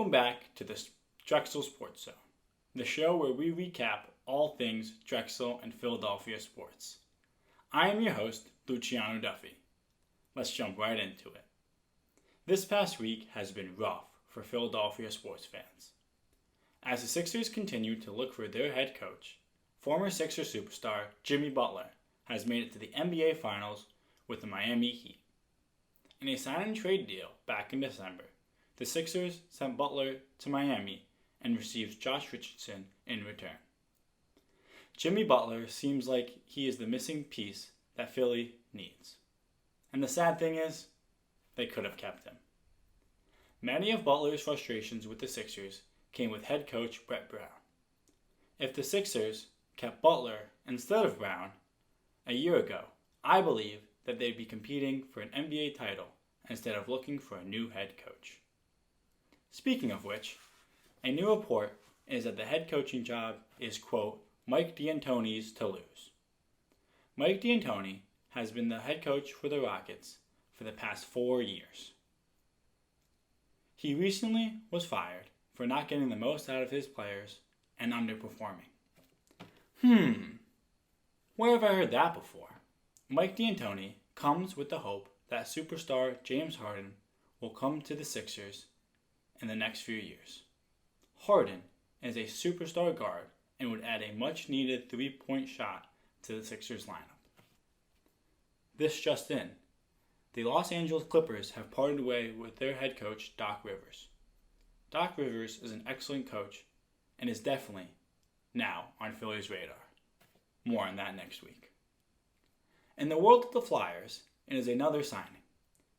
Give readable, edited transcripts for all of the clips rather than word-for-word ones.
Welcome back to the Drexel Sports Zone, the show where we recap all things Drexel and Philadelphia sports. I am your host, Luciano Duffy. Let's jump right into it. This past week has been rough for Philadelphia sports fans. As the Sixers continue to look for their head coach, former Sixers superstar Jimmy Butler has made it to the NBA Finals with the Miami Heat. In a sign-and-trade deal back in December, the Sixers sent Butler to Miami and received Josh Richardson in return. Jimmy Butler seems like he is the missing piece that Philly needs. And the sad thing is, they could have kept him. Many of Butler's frustrations with the Sixers came with head coach Brett Brown. If the Sixers kept Butler instead of Brown a year ago, I believe that they'd be competing for an NBA title instead of looking for a new head coach. Speaking of which, a new report is that the head coaching job is, quote, Mike D'Antoni's to lose. Mike D'Antoni has been the head coach for the Rockets for the past 4 years. He recently was fired for not getting the most out of his players and underperforming. Where have I heard that before? Mike D'Antoni comes with the hope that superstar James Harden will come to the Sixers in the next few years. Harden is a superstar guard and would add a much-needed three-point shot to the Sixers lineup. This just in, the Los Angeles Clippers have parted way with their head coach, Doc Rivers. Doc Rivers is an excellent coach and is definitely now on Philly's radar. More on that next week. In the world of the Flyers, it is another signing.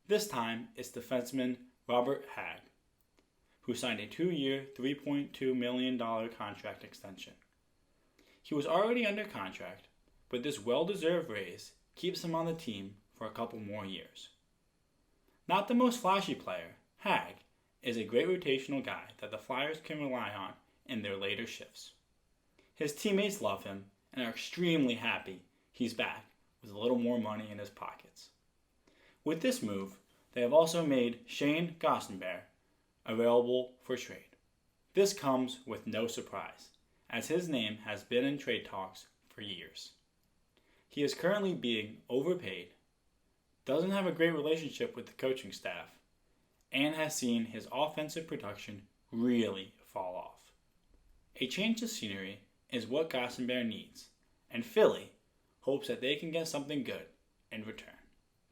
This time, it's defenseman Robert Hagg, who signed a 2-year, $3.2 million contract extension. He was already under contract, but this well-deserved raise keeps him on the team for a couple more years. Not the most flashy player, Hagg is a great rotational guy that the Flyers can rely on in their later shifts. His teammates love him and are extremely happy he's back with a little more money in his pockets. With this move, they have also made Shane Gossenberg available for trade. This comes with no surprise, as his name has been in trade talks for years. He is currently being overpaid, doesn't have a great relationship with the coaching staff, and has seen his offensive production really fall off. A change of scenery is what Gossenberg needs, and Philly hopes that they can get something good in return.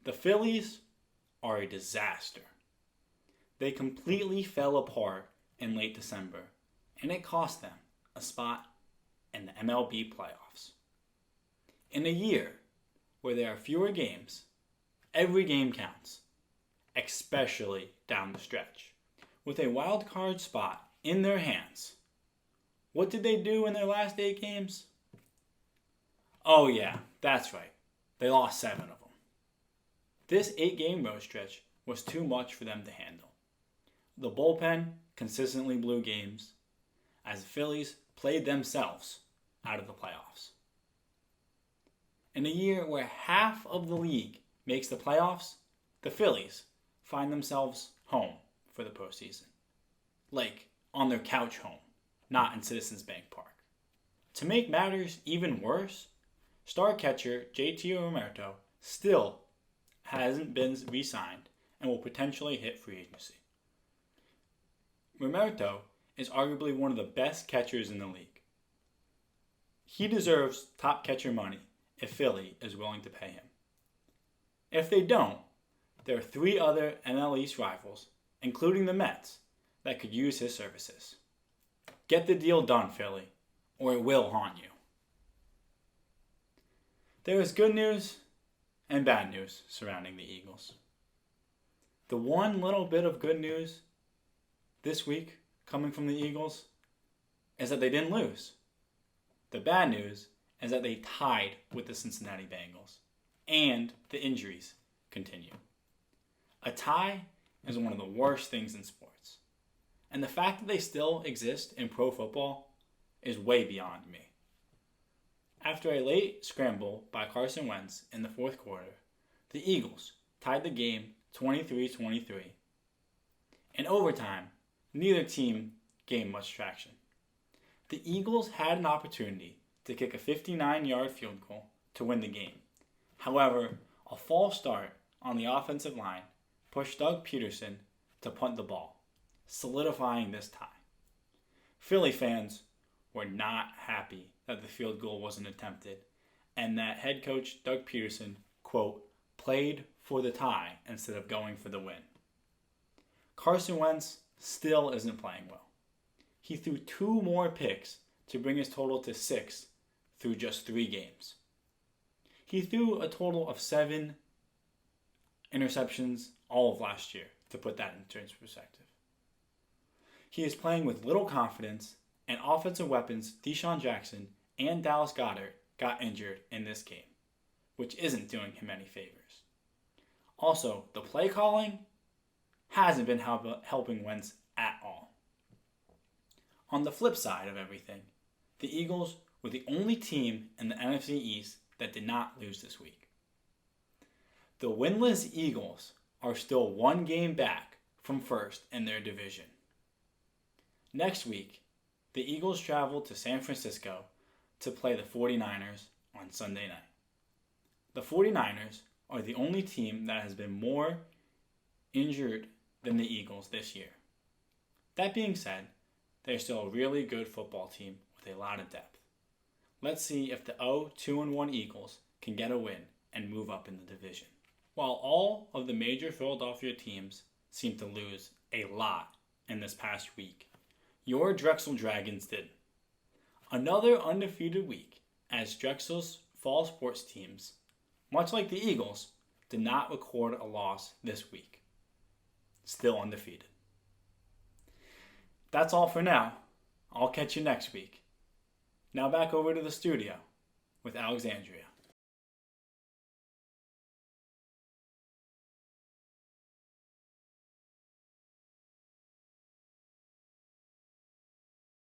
The Phillies are a disaster. They completely fell apart in late December, and it cost them a spot in the MLB playoffs. In a year where there are fewer games, every game counts, especially down the stretch. With a wild card spot in their hands, what did they do in their last 8 games? Oh yeah, that's right. They lost 7 of them. This 8-game road stretch was too much for them to handle. The bullpen consistently blew games as the Phillies played themselves out of the playoffs. In a year where half of the league makes the playoffs, the Phillies find themselves home for the postseason. Like on their couch home, not in Citizens Bank Park. To make matters even worse, star catcher JT Realmuto still hasn't been re-signed and will potentially hit free agency. Realmuto is arguably one of the best catchers in the league. He deserves top catcher money if Philly is willing to pay him. If they don't, there are 3 other NL East rivals, including the Mets, that could use his services. Get the deal done, Philly, or it will haunt you. There is good news and bad news surrounding the Eagles. The one little bit of good news this week coming from the Eagles is that they didn't lose. The bad news is that they tied with the Cincinnati Bengals, and the injuries continue. A tie is one of the worst things in sports, and the fact that they still exist in pro football is way beyond me. After a late scramble by Carson Wentz in the fourth quarter, the Eagles tied the game 23-23. In overtime, neither team gained much traction. The Eagles had an opportunity to kick a 59-yard field goal to win the game. However, a false start on the offensive line pushed Doug Peterson to punt the ball, solidifying this tie. Philly fans were not happy that the field goal wasn't attempted and that head coach Doug Peterson, quote, played for the tie instead of going for the win. Carson Wentz still isn't playing well. He threw 2 more picks to bring his total to 6 through just 3 games. He threw a total of 7 interceptions all of last year, to put that into perspective. He is playing with little confidence, and offensive weapons Desean Jackson and Dallas Goedert got injured in this game, which isn't doing him any favors. Also, the play calling hasn't been helping Wentz at all. On the flip side of everything, the Eagles were the only team in the NFC East that did not lose this week. The winless Eagles are still 1 game back from first in their division. Next week, the Eagles travel to San Francisco to play the 49ers on Sunday night. The 49ers are the only team that has been more injured than the Eagles this year. That being said, they're still a really good football team with a lot of depth. Let's see if the 0-2-1 Eagles can get a win and move up in the division. While all of the major Philadelphia teams seem to lose a lot in this past week, your Drexel Dragons did. Another undefeated week as Drexel's fall sports teams, much like the Eagles, did not record a loss this week. Still undefeated. That's all for now. I'll catch you next week. Now back over to the studio with Alexandria.